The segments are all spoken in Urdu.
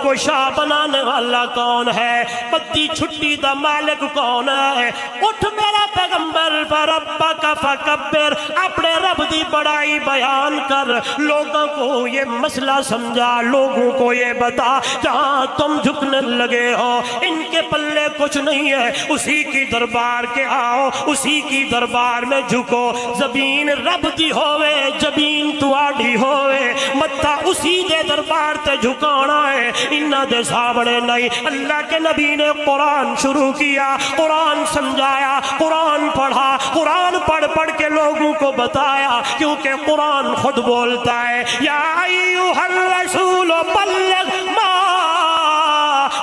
گوشا بنانے والا کون ہے؟ بدی چھٹی دا مالک کون ہے؟ اٹھ میرا پیغمبر فربک فکبر، اپنے رب دی بڑائی بیان کر، لوگوں کو یہ مسئلہ سمجھا، لوگوں کو یہ بتا جہاں تم جھکنے لگے ہو ان کے پلے کچھ نہیں ہے، اسی کی دربار کے آؤ، اسی کی دربار میں جھکو، زمین رب دی ہوئے جبین تواڈی ہوئے، متھا اسی دے دربار تے جھکانا ہے، انہاں دے سامنے نہیں۔ اللہ کے نبی نے قرآن شروع کیا، قرآن سمجھایا، قرآن پڑھا، قرآن پڑھ پڑھ کے لوگوں کو بتایا، کیونکہ قرآن خود بولتا ہے یا ایھا الرسول بلغ ما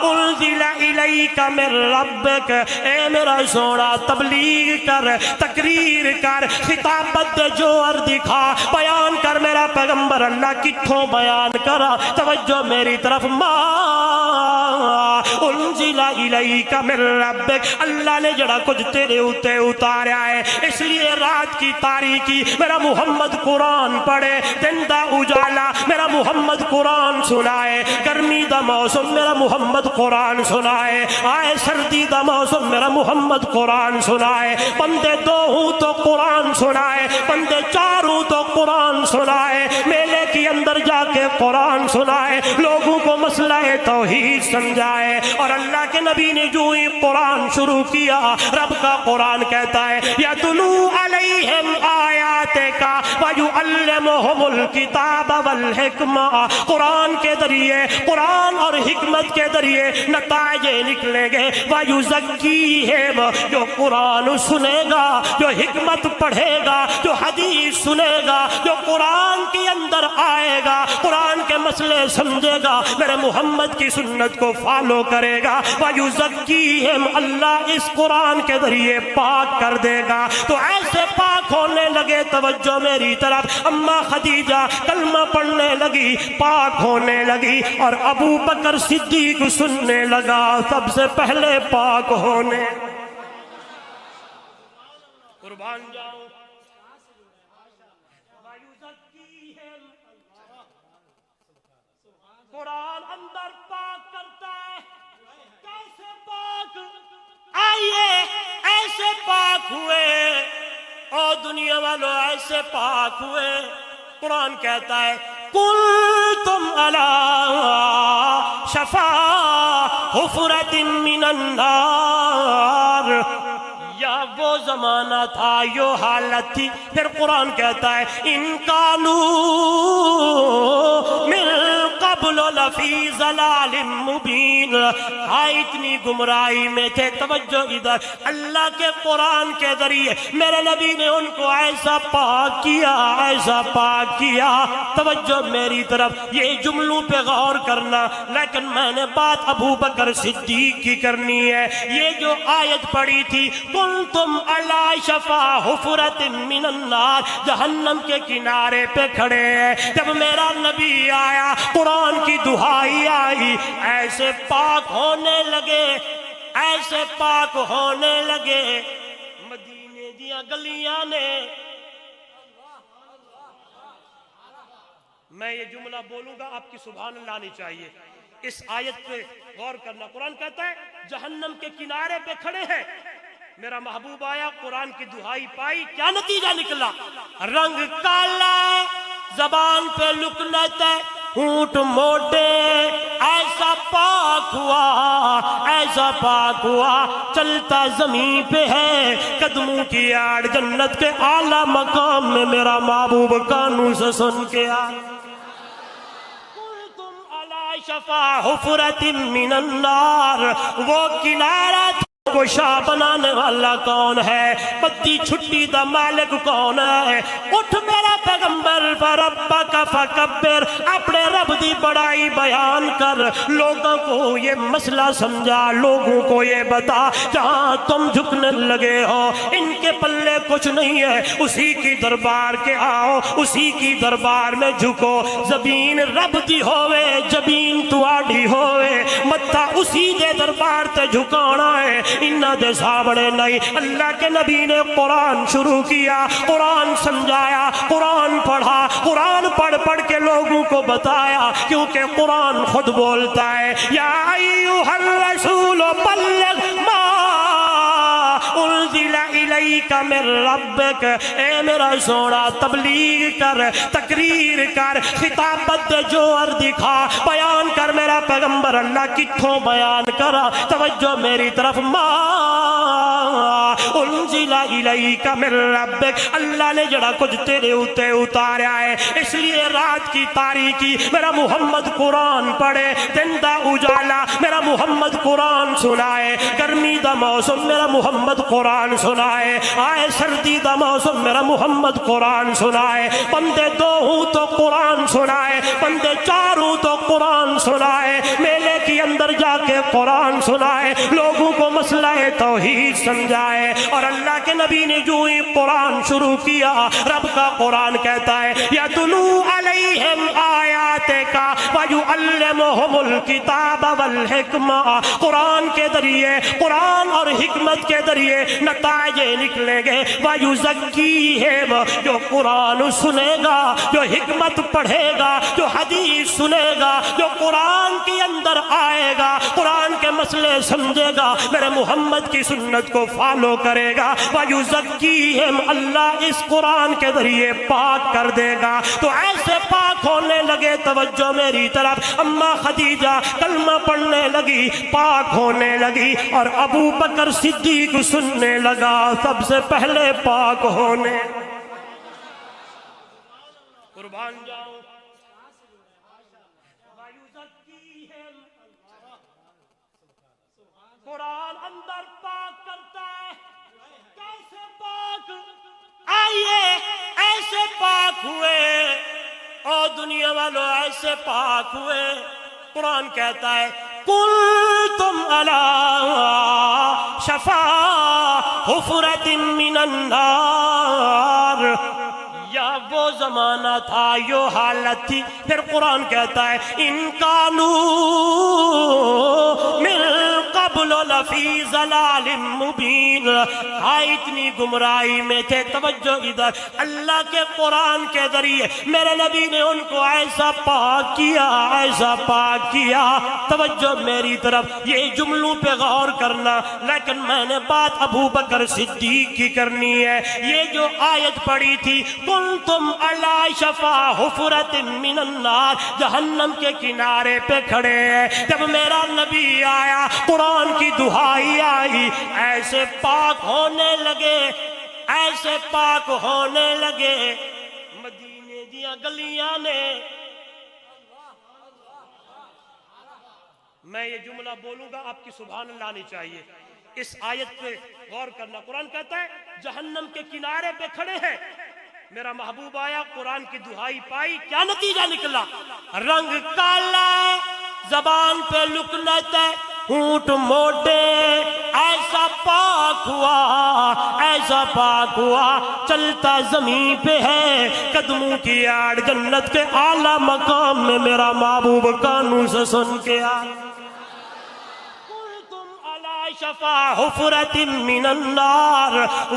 انزل الیک من ربک، اے میرا سونا تبلیغ کر، تقریر کر، خطابت دے جوہر دکھا، بیان کر میرا پیغمبر اللہ کتھوں بیان کرا، توجہ میری طرف، ما انزل الیک من ربک، اللہ نے جڑا کچھ تیرے اوتے اتاریا ہے، اس لیے رات کی تاریکی میرا محمد قرآن پڑھے، دن دا اجالا میرا محمد قرآن سنائے، گرمی دا موسم میرا محمد قرآن سنائے، آئے سردی دا موسم میرا محمد قرآن سنائے، بندے دو ہوں تو قرآن سنائے، بندے چار ہوں تو قرآن سنائے، میلے کی اندر جا کے قرآن سنائے، لوگوں کو مسئلہ توحید سمجھائے۔ اور اللہ کے نبی نے جو ہی قرآن شروع کیا، رب کا قرآن کہتا ہے یَتْلُو عَلَيْهِمْ آیَاتِکَ وَيُعَلِّمُهُمُ الْکِتَابَ وَالْحِکْمَةَ، قرآن کے ذریعے، قرآن اور حکمت کے ذریعے نتائج نکلیں گے، وَيُزَکِّیہِمْ، جو قرآن سنے گا، جو حکمت پڑھے گا، جو حدیث سنے گا، جو قرآن کے اندر آئے گا، قرآن کے مسئلے سمجھے گا، میرے محمد کی سنت کو فالو کرے گا، وَيُزَکِّیہِمْ، اللہ اس قرآن کے ذریعے پاک کر دے گا۔ تو ایسے پاک ہونے لگے، توجہ میری طرف، اماں خدیجہ کلمہ پڑھنے لگی، پاک ہونے لگی، اور ابو بکر صدیق سننے لگا، سب سے پہلے پاک ہونے۔ قربان جاؤں، قرآن اندر پاک کرتا ہے، کیسے پاک؟ آئیے ایسے پاک ہوئے، اور دنیا والوں ایسے پاک ہوئے، قرآن کہتا ہے کنتم علی شفا حفرۃ من النار، یا وہ زمانہ تھا، یہ حالت تھی، پھر قرآن کہتا ہے ان کانوا من قبل لفی ضلال مبین، اتنی گمراہی میں تھے۔ توجہ ادھر، اللہ کے قرآن کے ذریعے میرے نبی نے ان کو ایسا پاک کیا، ایسا پاک کیا۔ توجہ میری طرف، یہ جملوں پہ غور کرنا، لیکن میں نے بات ابو بکر صدیق کی کرنی ہے۔ یہ جو آیت پڑھی تھی کنتم علی شفا حفرۃ من النار، جہنم کے کنارے پہ کھڑے ہیں، جب میرا نبی آیا، قرآن کی دہائی آئی، ایسے پاک ہونے لگے، ایسے پاک ہونے لگے، مدینے دیاں گلیاں نے۔ میں یہ جملہ بولوں گا، آپ کی سبحان اللہ آنی چاہیے، اس آیت پہ غور کرنا۔ قرآن کہتا ہے جہنم کے کنارے پہ کھڑے ہیں، میرا محبوب آیا، قرآن کی دہائی پائی، کیا نتیجہ نکلا؟ رنگ کالا، زبان پہ لکنت، ہونٹ موٹے، ایسا پاک ہوا، ایسا پاک ہوا، چلتا زمین پہ ہے، قدموں کی آڑ جنت کے اعلیٰ مقام میں میرا محبوب کانوں سے سن کے آ کنتم علی شفا حفرۃ من النار، وہ کنارہ گوشا بنانے والا کون ہے؟ بدی چھٹی دا مالک کون ہے؟ اٹھ میرا پیغمبر فربک فکبر، اپنے رب دی بڑائی بیان کر، لوگوں کو یہ مسئلہ سمجھا، لوگوں کو یہ بتا جہاں تم جھکنے لگے ہو ان کے پلے کچھ نہیں ہے، اسی کی دربار کے آؤ، اسی کی دربار میں جھکو، زمین رب دی ہوئے جبین تواڈی ہوئے، تا اسی دے دربار تے جھکانا ہے، انہاں دے سامنے نہیں۔ اللہ کے نبی نے قرآن شروع کیا، قرآن سمجھایا، قرآن پڑھا، قرآن پڑھ پڑھ کے لوگوں کو بتایا، کیونکہ قرآن خود بولتا ہے یا ایھا الرسول بلغ ما انزل الیک من ربک، اے میرا سونا تبلیغ کر، تقریر کر، خطابت جو دکھا، بیان کر میرا پیغمبر اللہ کتھوں بیان کرا۔ توجہ میری طرف، ما انزل الیک من ربک، اللہ نے جڑا کچھ تیرے اوتے اتاریا ہے، اس لیے رات کی تاریکی میرا محمد قرآن پڑھے، دن دا اجالا میرا محمد قرآن سنائے، گرمی دا موسم میرا محمد قرآن سنائے، آئے سردی دا موسم میرا محمد قرآن سنائے، بندے دو ہوں تو قرآن سنائے، بندے چار ہوں تو قرآن سنائے، میلے کی اندر جا کے قرآن سنائے، لوگوں کو مسئلہ توحید سمجھائے۔ اور اللہ کے نبی نے جو ہی قرآن شروع کیا، رب کا قرآن کہتا ہے یَتْلُو عَلَيْهِمْ آیَاتِکَ وَيُعَلِّمُهُمُ الْکِتَابَ وَالْحِکْمَةَ، قرآن کے ذریعے، قرآن اور حکمت کے ذریعے نتائج نکلیں گے۔ وَيُزَكِّيهِمْ، جو قرآن سنے گا، جو حکمت پڑھے گا، جو حدیث سنے گا، جو قرآن کے اندر آئے گا، قرآن کے مسئلے سمجھے گا، میرے محمد کی سنت کو فالو کرے گا، وَيُزَكِّيهِمْ، اللہ اس قرآن کے ذریعے پاک کر دے گا۔ تو ایسے پاک ہونے لگے، توجہ میری طرف، اماں خدیجہ کلمہ پڑھنے لگی، پاک ہونے لگی، اور ابو بکر صدیق سننے لگا سب سے پہلے پاک ہونے۔ قربان جاؤں، قرآن اندر پاک کرتا ہے۔ کیسے پاک؟ آئیے ایسے پاک ہوئے، اور دنیا والوں ایسے پاک ہوئے، قرآن کہتا ہے کنتم علی شفا حفرۃ من النار، یا وہ زمانہ تھا، یہ حالت تھی۔ پھر قرآن کہتا ہے ان کانوا من قبل لفی ضلال مبین، ہاں اتنی گمراہی میں تھے۔ توجہ ادھر، اللہ کے قرآن کے ذریعے میرے نبی نے ان کو ایسا پاک کیا، ایسا پاک کیا۔ توجہ میری طرف، یہ جملوں پہ غور کرنا، لیکن میں نے بات ابو بکر صدیق کی کرنی ہے۔ یہ جو آیت پڑھی تھی کنتم علی شفا حفرۃ من النار، جہنم کے کنارے پہ کھڑے ہیں، جب میرا نبی آیا، قرآن کی دہائی آئی، ایسے پاک ہونے لگے، ایسے پاک ہونے لگے، مدینے دیاں گلیاں نے۔ میں یہ جملہ بولوں گا، آپ کی سبحان اللہ آنی چاہیے۔ اس آیت پہ غور کرنا، قرآن کہتا ہے جہنم کے کنارے پہ کھڑے ہیں، میرا محبوب آیا، قرآن کی دہائی پائی، کیا نتیجہ نکلا؟ رنگ کالا، زبان پہ لکنت ہے، ہونٹ موٹے، ایسا پاک ہوا، ایسا پاک ہوا، چلتا زمین پہ ہے، قدموں کی آڑ جنت کے اعلیٰ مقام میں میرا محبوب کانوں سے سن کے آ شفا حفرۃ من النار،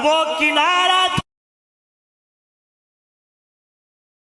وہ کنارہ